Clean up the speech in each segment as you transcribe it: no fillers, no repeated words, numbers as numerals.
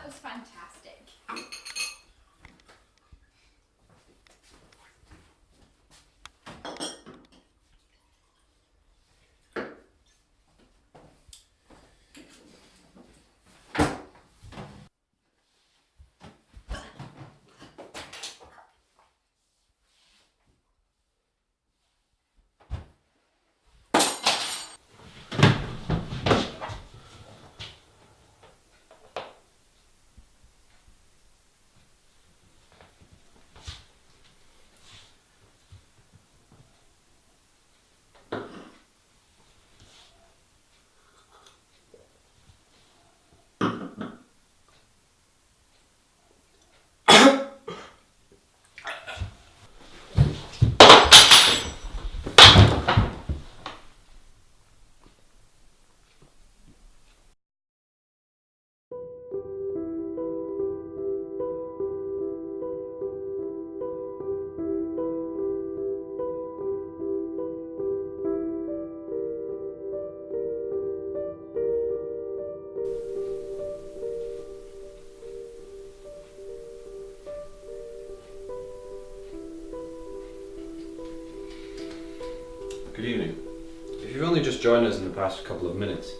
was fantastic. Good evening. If you've only just joined us in the past couple of minutes,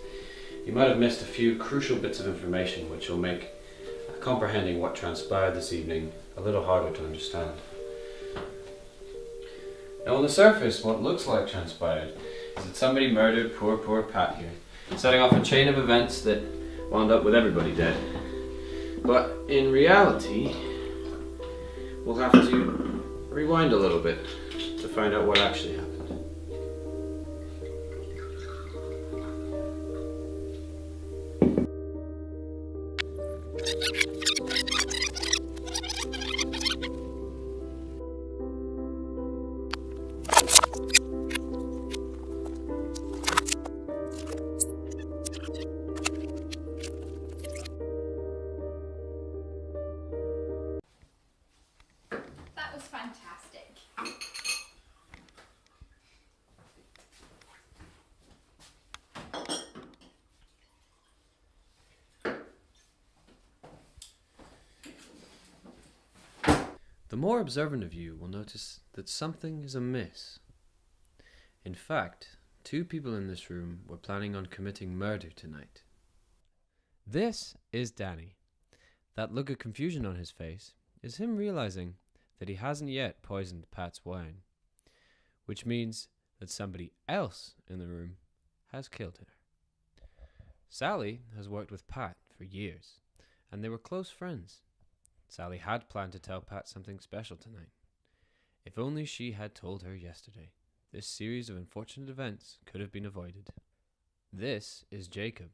you might have missed a few crucial bits of information which will make comprehending what transpired this evening a little harder to understand. Now on the surface, what looks like transpired is that somebody murdered poor Pat here, setting off a chain of events that wound up with everybody dead. But in reality, we'll have to rewind a little bit to find out what actually happened. That was fantastic. The more observant of you will notice that something is amiss. In fact, two people in this room were planning on committing murder tonight. This is Danny. That look of confusion on his face is him realizing that he hasn't yet poisoned Pat's wine, which means that somebody else in the room has killed her. Sally has worked with Pat for years, and they were close friends. Sally had planned to tell Pat something special tonight. If only she had told her yesterday, this series of unfortunate events could have been avoided. This is Jacob.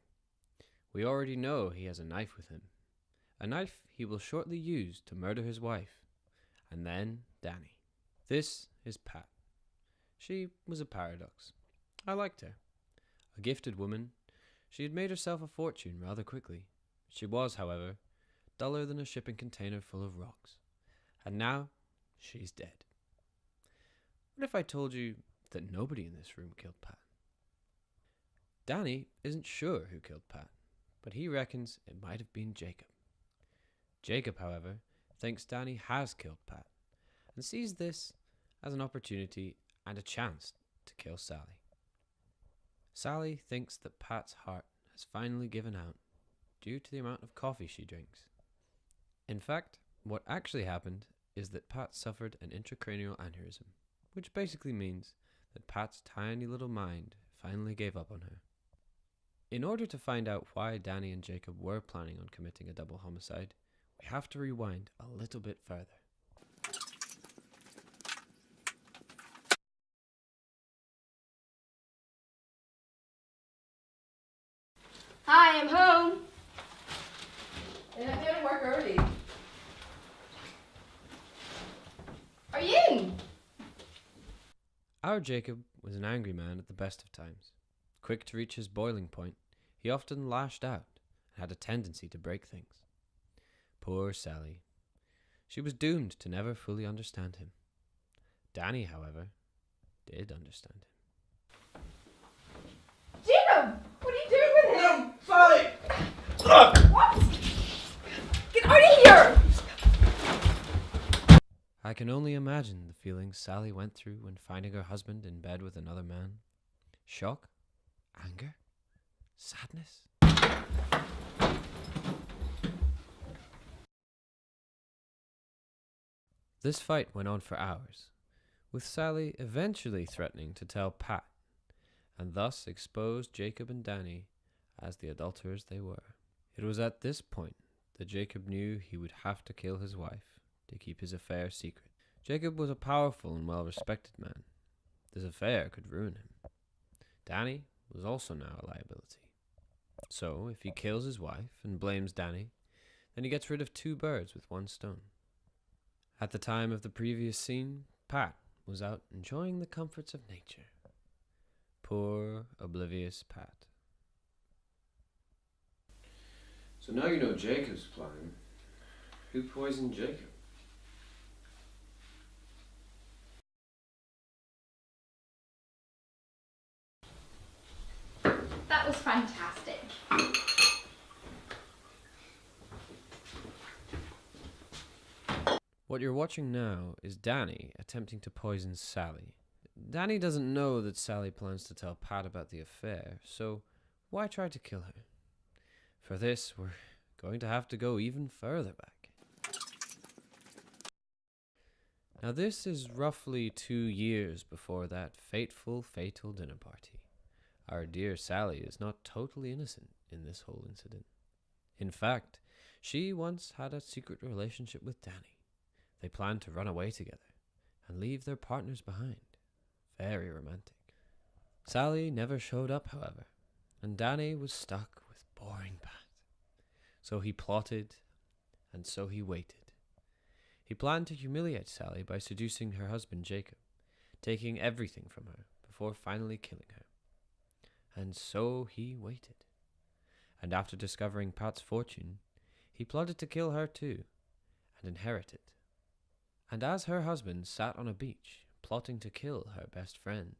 We already know he has a knife with him, a knife he will shortly use to murder his wife. And then Danny. This is Pat. She was a paradox. I liked her. A gifted woman, she had made herself a fortune rather quickly. She was, however, duller than a shipping container full of rocks. And now, she's dead. What if I told you that nobody in this room killed Pat? Danny isn't sure who killed Pat, but he reckons it might have been Jacob. Jacob, however, thinks Danny has killed Pat, and sees this as an opportunity and a chance to kill Sally. Sally thinks that Pat's heart has finally given out due to the amount of coffee she drinks. In fact, what actually happened is that Pat suffered an intracranial aneurysm, which basically means that Pat's tiny little mind finally gave up on her. In order to find out why Danny and Jacob were planning on committing a double homicide, we have to rewind a little bit further. Hi, I'm home. You're not going to work early. Are you in? Our Jacob was an angry man at the best of times. Quick to reach his boiling point, he often lashed out and had a tendency to break things. Poor Sally. She was doomed to never fully understand him. Danny, however, did understand him. Jacob, what are you doing with him? Sally! What? I can only imagine the feelings Sally went through when finding her husband in bed with another man. Shock? Anger? Sadness? This fight went on for hours, with Sally eventually threatening to tell Pat, and thus expose Jacob and Danny as the adulterers they were. It was at this point that Jacob knew he would have to kill his wife to keep his affair secret. Jacob was a powerful and well-respected man. This affair could ruin him. Danny was also now a liability. So, if he kills his wife and blames Danny, then he gets rid of 2 birds with 1 stone. At the time of the previous scene, Pat was out enjoying the comforts of nature. Poor, oblivious Pat. So now you know Jacob's plan. Who poisoned Jacob? That was fantastic. What you're watching now is Danny attempting to poison Sally. Danny doesn't know that Sally plans to tell Pat about the affair, so why try to kill her? For this, we're going to have to go even further back. Now this is roughly 2 years before that fatal dinner party. Our dear Sally is not totally innocent in this whole incident. In fact, she once had a secret relationship with Danny. They planned to run away together and leave their partners behind. Very romantic. Sally never showed up, however, and Danny was stuck with boring Pat. So he plotted, and so he waited. He planned to humiliate Sally by seducing her husband Jacob, taking everything from her before finally killing her. And so he waited. And after discovering Pat's fortune, he plotted to kill her too, and inherit it. And as her husband sat on a beach, plotting to kill her best friend,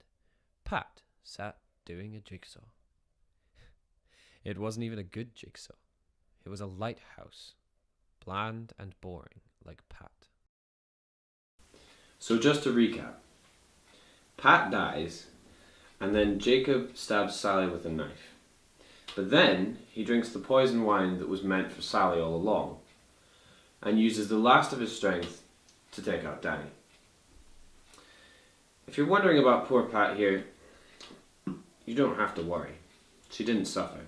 Pat sat doing a jigsaw. It wasn't even a good jigsaw. It was a lighthouse, bland and boring like Pat. So just to recap, Pat dies, and then Jacob stabs Sally with a knife. But then he drinks the poison wine that was meant for Sally all along, and uses the last of his strength to take out Danny. If you're wondering about poor Pat here, you don't have to worry. She didn't suffer.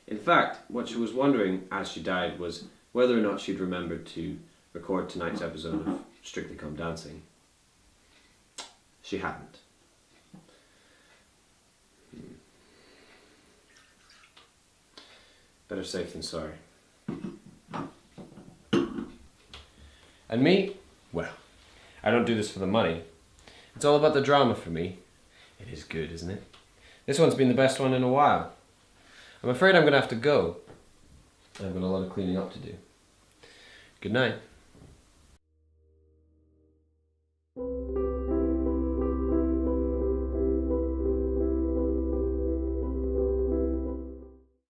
In fact, what she was wondering as she died was whether or not she'd remembered to record tonight's episode of Strictly Come Dancing. She hadn't. Better safe than sorry. And me? Well, I don't do this for the money. It's all about the drama for me. It is good, isn't it? This one's been the best one in a while. I'm afraid I'm going to have to go. I've got a lot of cleaning up to do. Good night.